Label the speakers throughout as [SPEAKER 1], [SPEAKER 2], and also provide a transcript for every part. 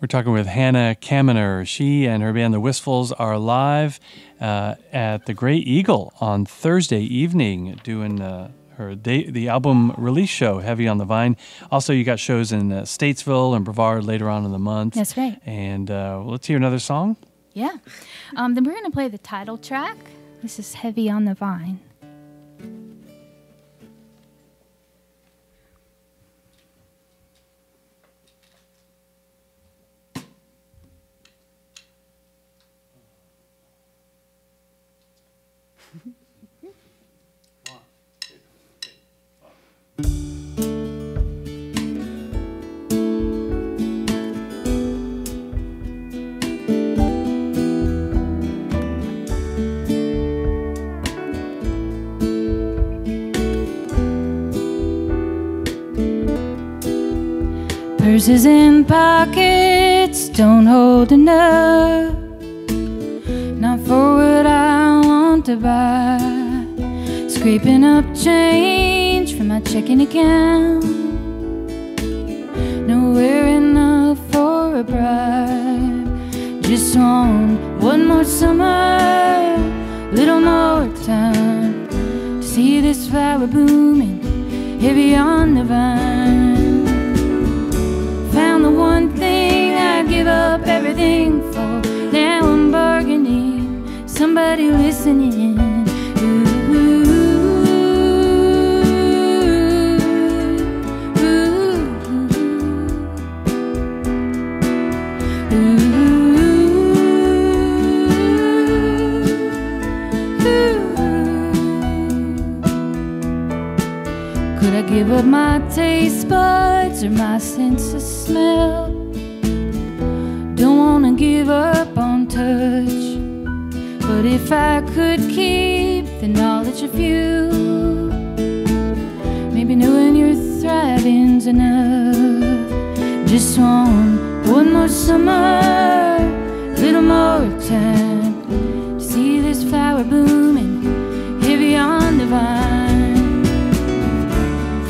[SPEAKER 1] We're talking with Hannah Kaminer. She and her band, The Wistfuls, are live at the Grey Eagle on Thursday evening doing the album release show, Heavy on the Vine. Also, you got shows in Statesville and Brevard later on in the month.
[SPEAKER 2] That's right.
[SPEAKER 1] And let's hear another song.
[SPEAKER 2] Yeah. Then we're going to play the title track. This is Heavy on the Vine. Purses in pockets don't hold enough, not for what I want to buy. Scraping up change from my checking account, nowhere enough for a bribe. Just want one more summer, little more time to see this flower blooming heavy on the vine. Found the one thing I'd give up everything for. Now I'm bargaining, somebody listening. Ooh, ooh, ooh, ooh. Could I give up my taste buds or my sense of smell? Don't wanna give up on touch, but if I could keep the knowledge of you, maybe knowing you're thriving's enough. Just want one more summer, little more time to see this flower blooming heavy on the vine.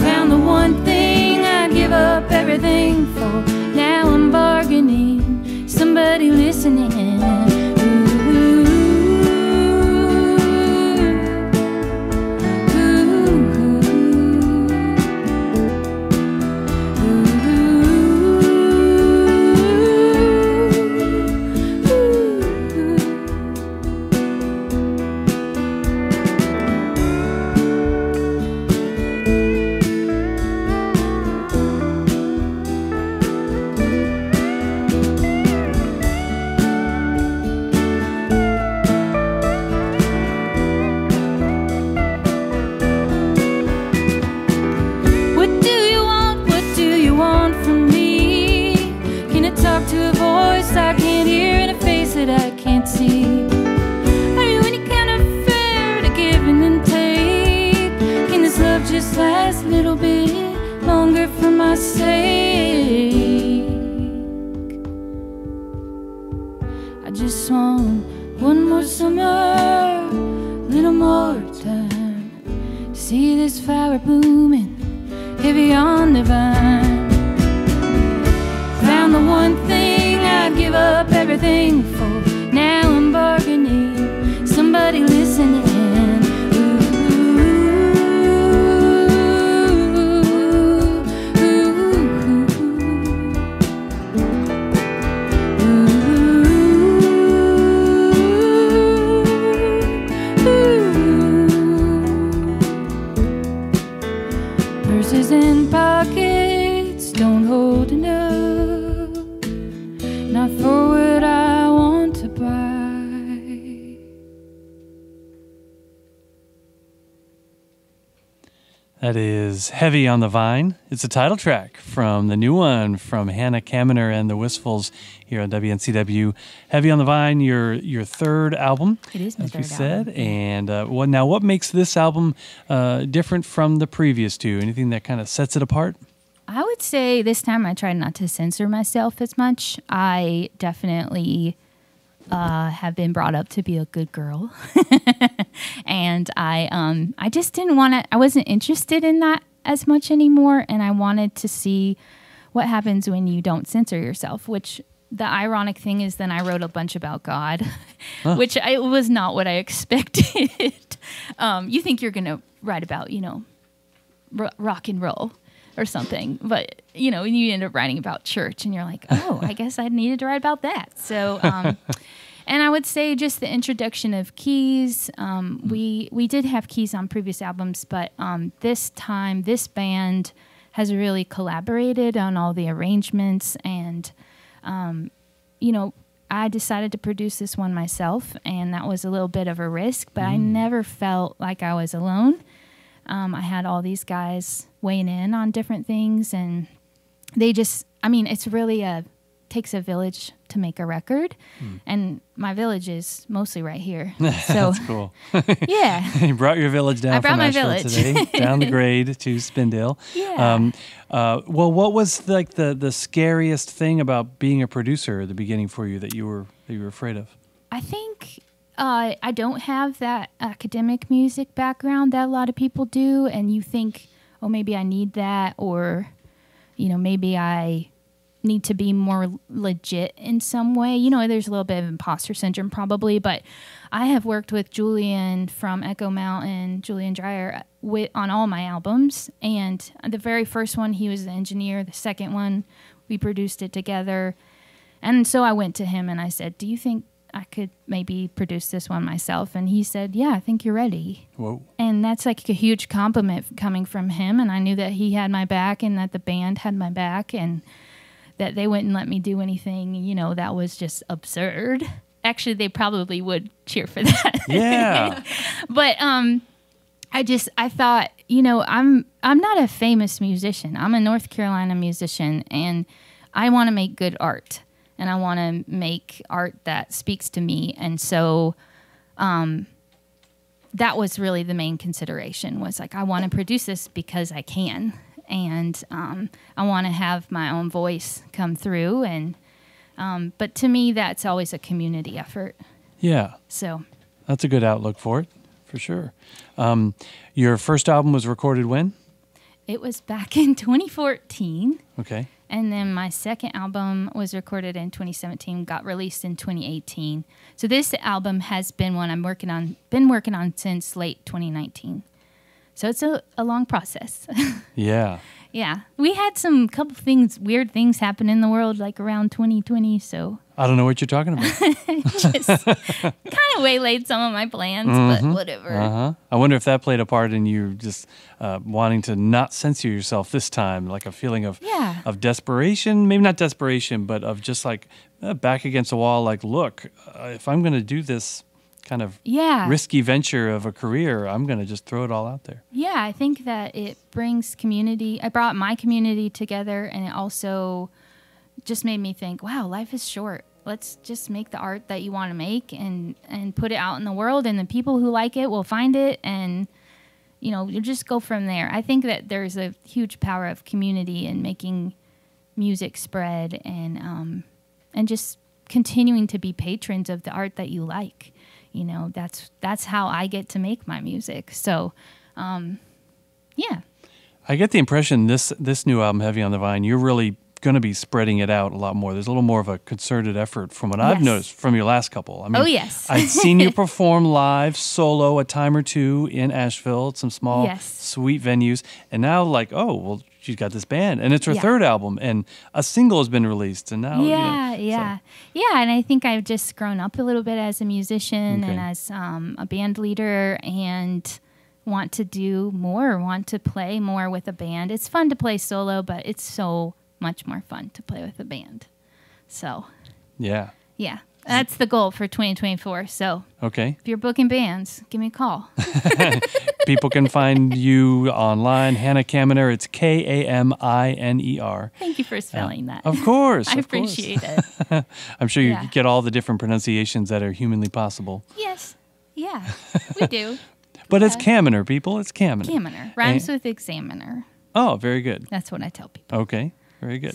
[SPEAKER 2] Found the one thing I'd give up everything for. Now I'm bargaining, somebody listening.
[SPEAKER 1] That is Heavy on the Vine. It's a title track from the new one from Hannah Kaminer and the Wistfuls here on WNCW. Heavy on the Vine, your third album.
[SPEAKER 2] It is my
[SPEAKER 1] as
[SPEAKER 2] third
[SPEAKER 1] we said.
[SPEAKER 2] album.
[SPEAKER 1] And what makes this album different from the previous two? Anything that kind of sets it apart?
[SPEAKER 2] I would say this time I tried not to censor myself as much. I definitely have been brought up to be a good girl. And I just didn't want to, I wasn't interested in that as much anymore. And I wanted to see what happens when you don't censor yourself, which the ironic thing is then I wrote a bunch about God, which was not what I expected. You think you're going to write about, rock and roll or something, but, you end up writing about church and you're like, oh, I guess I needed to write about that. So, and I would say just the introduction of keys. We did have keys on previous albums, but this time, this band has really collaborated on all the arrangements and I decided to produce this one myself, and that was a little bit of a risk, but I never felt like I was alone. I had all these guys weighing in on different things, and they just, it's really takes a village to make a record, and my village is mostly right here. So
[SPEAKER 1] that's cool.
[SPEAKER 2] Yeah.
[SPEAKER 1] You brought your village down from Asheville today, down the grade to Spindale.
[SPEAKER 2] Yeah.
[SPEAKER 1] Well, what was like the scariest thing about being a producer at the beginning for you that you were afraid of? I
[SPEAKER 2] think I don't have that academic music background that a lot of people do, and you think, oh, maybe I need that, or maybe I need to be more legit in some way. There's a little bit of imposter syndrome probably, but I have worked with Julian from Echo Mountain, Julian Dreyer, on all my albums. And the very first one, he was the engineer. The second one, we produced it together. And so I went to him and I said, do you think I could maybe produce this one myself? And he said, yeah, I think you're ready. Whoa. And that's like a huge compliment coming from him. And I knew that he had my back and that the band had my back, and that they wouldn't let me do anything, that was just absurd. Actually, they probably would cheer for that.
[SPEAKER 1] Yeah.
[SPEAKER 2] But I thought, I'm not a famous musician. I'm a North Carolina musician, and I want to make good art, and I want to make art that speaks to me. And so that was really the main consideration, was like, I want to produce this because I can. And I want to have my own voice come through, and but to me, that's always a community effort.
[SPEAKER 1] Yeah.
[SPEAKER 2] So
[SPEAKER 1] that's a good outlook for it, for sure. Your first album was recorded when?
[SPEAKER 2] It was back in 2014.
[SPEAKER 1] Okay.
[SPEAKER 2] And then my second album was recorded in 2017, got released in 2018. So this album has been one I'm working on since late 2019. So it's a long process.
[SPEAKER 1] Yeah.
[SPEAKER 2] Yeah. We had couple weird things happen in the world like around 2020, so.
[SPEAKER 1] I don't know what you're talking about.
[SPEAKER 2] Just kind of waylaid some of my plans, but whatever.
[SPEAKER 1] Uh-huh. I wonder if that played a part in you just wanting to not censor yourself this time, like a feeling of desperation, maybe not desperation, but of just like back against the wall, like, look, if I'm going to do this kind of risky venture of a career, I'm going to just throw it all out there.
[SPEAKER 2] Yeah, I think that it brings community. I brought my community together, and it also just made me think, wow, life is short. Let's just make the art that you want to make and put it out in the world, and the people who like it will find it, and you just go from there. I think that there's a huge power of community in making music spread, and just continuing to be patrons of the art that you like. That's how I get to make my music. So, yeah.
[SPEAKER 1] I get the impression this new album, Heavy on the Vine, you're really going to be spreading it out a lot more. There's a little more of a concerted effort from what I've noticed from your last couple. I mean, I've seen you perform live solo a time or two in Asheville at some small, sweet venues. And now she's got this band, and it's her third album, and a single has been released, and now
[SPEAKER 2] and I think I've just grown up a little bit as a musician and as a band leader, and want to do more, want to play more with a band. It's fun to play solo, but it's so much more fun to play with a band. So yeah, that's the goal for 2024. So if you're booking bands, give me a call.
[SPEAKER 1] People can find you online, Hannah Kaminer. It's Kaminer.
[SPEAKER 2] Thank you for spelling that.
[SPEAKER 1] Of course.
[SPEAKER 2] I appreciate it.
[SPEAKER 1] I'm sure you get all the different pronunciations that are humanly possible.
[SPEAKER 2] Yes. Yeah, we do.
[SPEAKER 1] But it's Kaminer, people. It's Kaminer.
[SPEAKER 2] Kaminer. Rhymes with examiner.
[SPEAKER 1] Oh, very good.
[SPEAKER 2] That's what I tell people.
[SPEAKER 1] Okay. Very good.